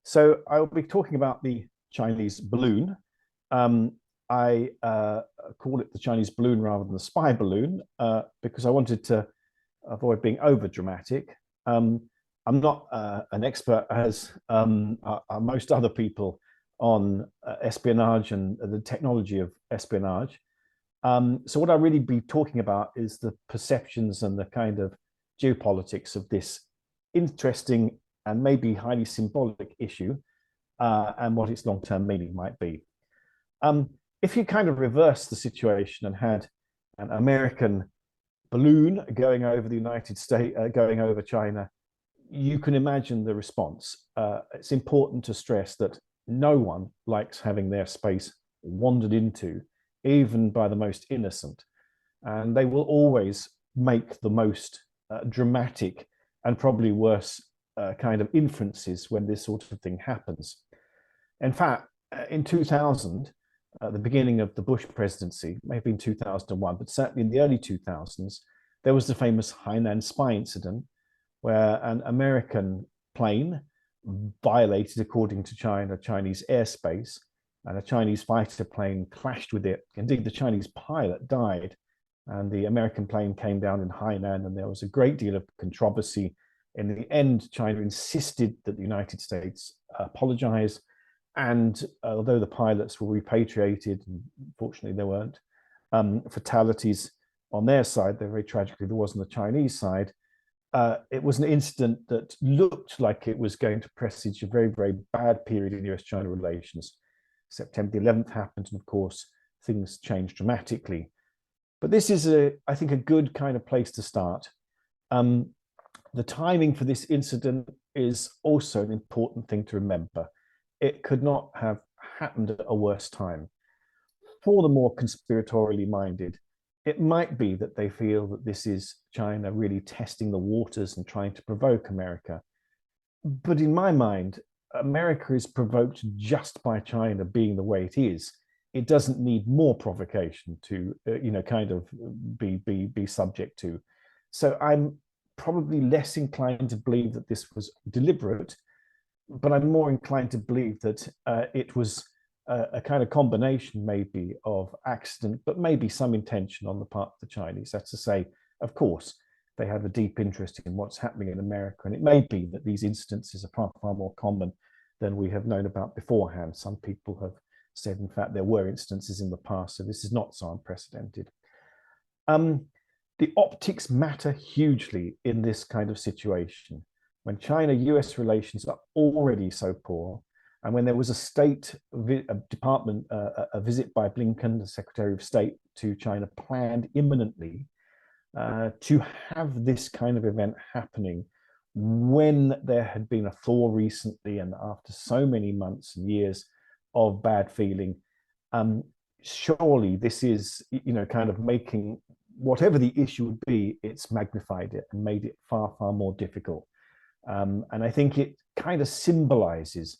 So I'll be talking about the Chinese balloon. I call it the Chinese balloon rather than the spy balloon because I wanted to avoid being over dramatic. I'm not an expert, as are most other people, on espionage and the technology of espionage. So what I'll really be talking about is the perceptions and the kind of geopolitics of this interesting and maybe highly symbolic issue and what its long-term meaning might be. If you kind of reverse the situation and had an American balloon going over the United States, going over China, you can imagine the response. It's important to stress that no one likes having their space wandered into, even by the most innocent. And they will always make the most dramatic and probably worse kind of inferences when this sort of thing happens. In fact, in 2000, the beginning of the Bush presidency, maybe in 2001, but certainly in the early 2000s, there was the famous Hainan spy incident where an American plane violated, according to China, Chinese airspace, and a Chinese fighter plane clashed with it. Indeed, the Chinese pilot died, and the American plane came down in Hainan, and there was a great deal of controversy. In the end, China insisted that the United States apologize. And although the pilots were repatriated, and fortunately there weren't fatalities on their side, though very tragically there was on the Chinese side, it was an incident that looked like it was going to presage a very, very bad period in US-China relations. September the 11th happened, and of course, things changed dramatically. But this is, I think, a good kind of place to start. The timing for this incident is also an important thing to remember. It could not have happened at a worse time. For the more conspiratorially minded, it might be that they feel that this is China really testing the waters and trying to provoke America. But in my mind, America is provoked just by China being the way it is. It doesn't need more provocation to, kind of be subject to. So I'm probably less inclined to believe that this was deliberate, but I'm more inclined to believe that it was a kind of combination maybe of accident, but maybe some intention on the part of the Chinese. That's to say, of course, they have a deep interest in what's happening in America. And it may be that these instances are far, far more common than we have known about beforehand. Some people have said, in fact, there were instances in the past, so this is not so unprecedented. The optics matter hugely in this kind of situation. When China-US relations are already so poor, and when there was a State Department, a visit by Blinken, the Secretary of State, to China planned imminently, to have this kind of event happening when there had been a thaw recently and after so many months and years of bad feeling, surely this is, kind of making whatever the issue would be, it's magnified it and made it far, far more difficult. And I think it kind of symbolizes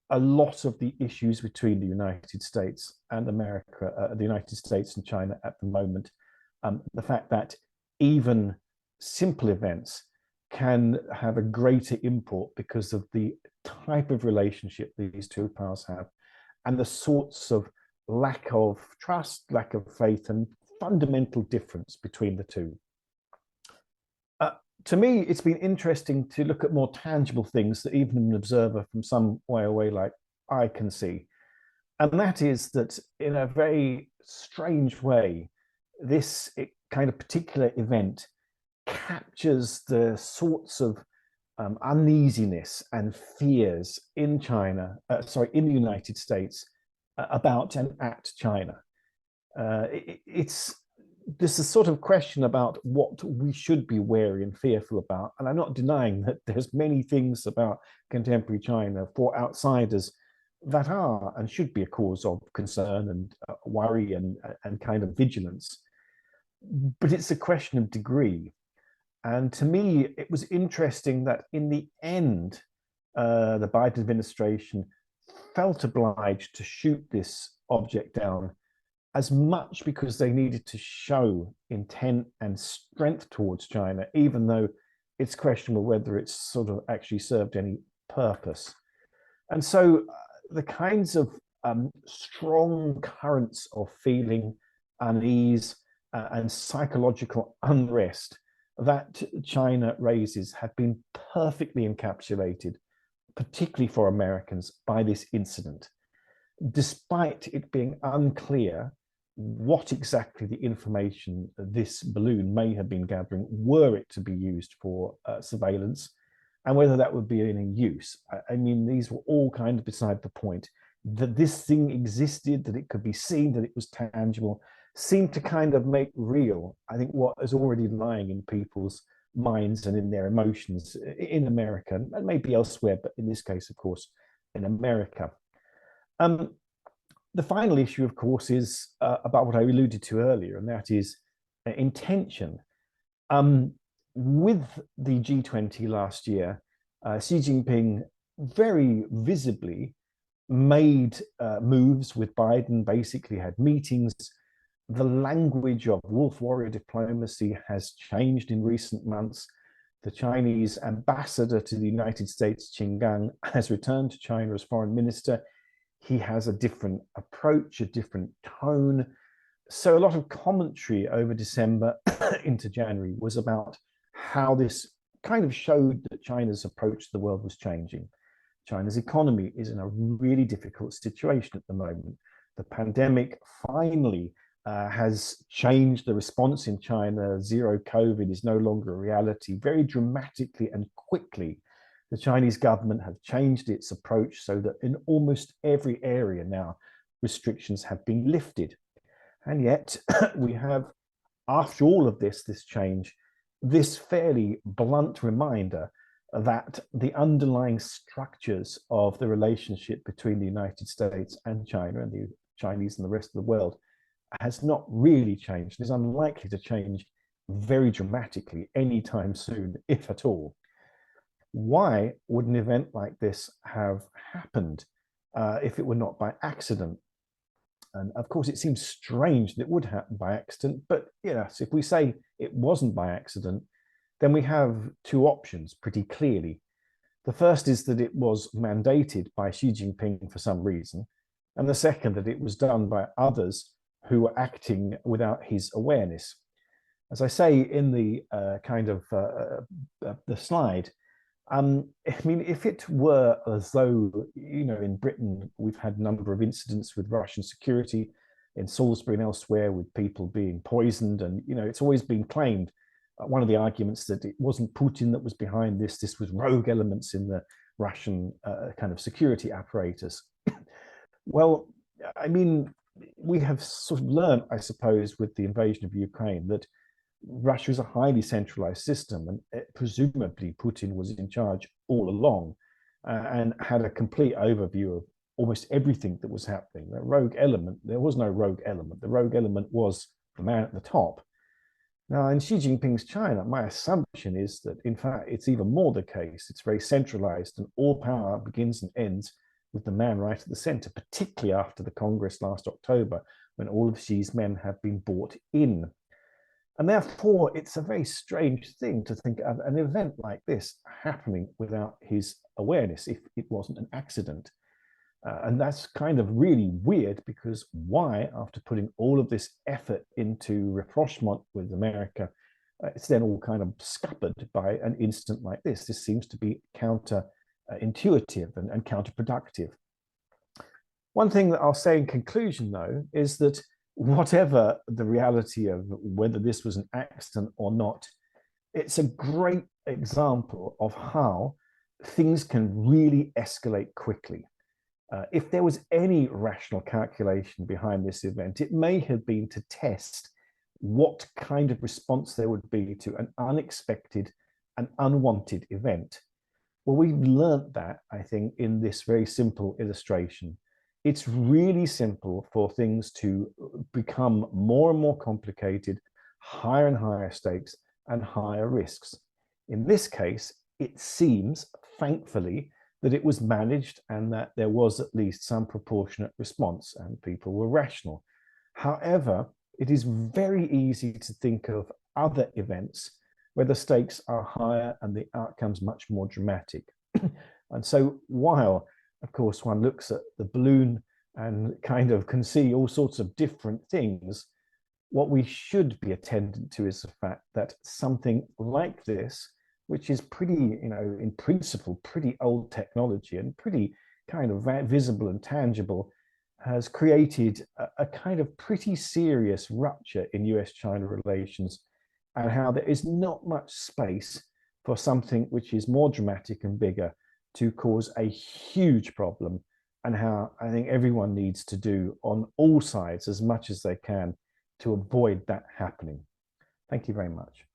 a lot of the issues between the United States and America, the United States and China at the moment. The fact that even simple events can have a greater import because of the type of relationship these two powers have and the sorts of lack of trust, lack of faith, and fundamental difference between the two. To me, it's been interesting to look at more tangible things that even an observer from some way away like I can see. And that is that in a very strange way, this kind of particular event captures the sorts of uneasiness and fears in in the United States about and at China. It's this is sort of question about what we should be wary and fearful about. And I'm not denying that there's many things about contemporary China for outsiders that are and should be a cause of concern and worry and kind of vigilance. But it's a question of degree. And to me, it was interesting that in the end, the Biden administration felt obliged to shoot this object down as much because they needed to show intent and strength towards China, even though it's questionable whether it's sort of actually served any purpose. And so the kinds of strong currents of feeling unease and psychological unrest that China raises have been perfectly encapsulated, particularly for Americans, by this incident, despite it being unclear what exactly the information this balloon may have been gathering, were it to be used for surveillance, and whether that would be in use. I mean, these were all kind of beside the point. That this thing existed, that it could be seen, that it was tangible, seemed to kind of make real, I think, what is already lying in people's minds and in their emotions in America, and maybe elsewhere, but in this case, of course, in America. The final issue, of course, is about what I alluded to earlier, and that is intention. With the G20 last year, Xi Jinping very visibly made moves with Biden, basically had meetings. The language of wolf warrior diplomacy has changed in recent months. The Chinese ambassador to the United States, Qin Gang, has returned to China as foreign minister. He has a different approach, a different tone. So a lot of commentary over December into January was about how this kind of showed that China's approach to the world was changing. China's economy is in a really difficult situation at the moment. The pandemic finally has changed the response in China. Zero COVID is no longer a reality. Very dramatically and quickly, the Chinese government have changed its approach so that in almost every area now, restrictions have been lifted. And yet we have, after all of this change, this fairly blunt reminder that the underlying structures of the relationship between the United States and China and the Chinese and the rest of the world has not really changed. It is unlikely to change very dramatically anytime soon, if at all. Why would an event like this have happened if it were not by accident? And of course, it seems strange that it would happen by accident, but yes, if we say it wasn't by accident, then we have two options pretty clearly. The first is that it was mandated by Xi Jinping for some reason, and the second that it was done by others who were acting without his awareness. As I say in the the slide, I mean, if it were as though, in Britain, we've had a number of incidents with Russian security in Salisbury and elsewhere with people being poisoned. And, it's always been claimed, one of the arguments that it wasn't Putin that was behind this, this was rogue elements in the Russian kind of security apparatus. Well, I mean, we have sort of learned, I suppose, with the invasion of Ukraine that Russia is a highly centralized system, and presumably Putin was in charge all along and had a complete overview of almost everything that was happening. The rogue element, there was no rogue element. The rogue element was the man at the top. Now, in Xi Jinping's China, my assumption is that, in fact, it's even more the case. It's very centralized, and all power begins and ends with the man right at the center, particularly after the Congress last October, when all of Xi's men have been brought in. And therefore, it's a very strange thing to think of an event like this happening without his awareness, if it wasn't an accident. And that's kind of really weird, because why, after putting all of this effort into rapprochement with America, it's then all kind of scuppered by an incident like this? This seems to be counterintuitive and counterproductive. One thing that I'll say in conclusion, though, is that whatever the reality of whether this was an accident or not, it's a great example of how things can really escalate quickly. If there was any rational calculation behind this event, it may have been to test what kind of response there would be to an unexpected and unwanted event. Well, we've learned that, I think, in this very simple illustration. It's really simple for things to become more and more complicated, higher and higher stakes, and higher risks. In this case, it seems, thankfully, that it was managed and that there was at least some proportionate response and people were rational. However, it is very easy to think of other events where the stakes are higher and the outcomes much more dramatic. And so while of course, one looks at the balloon and kind of can see all sorts of different things. What we should be attendant to is the fact that something like this, which is pretty, in principle, pretty old technology and pretty kind of visible and tangible, has created a kind of pretty serious rupture in US-China relations, and how there is not much space for something which is more dramatic and bigger to cause a huge problem, and how I think everyone needs to do on all sides as much as they can to avoid that happening. Thank you very much.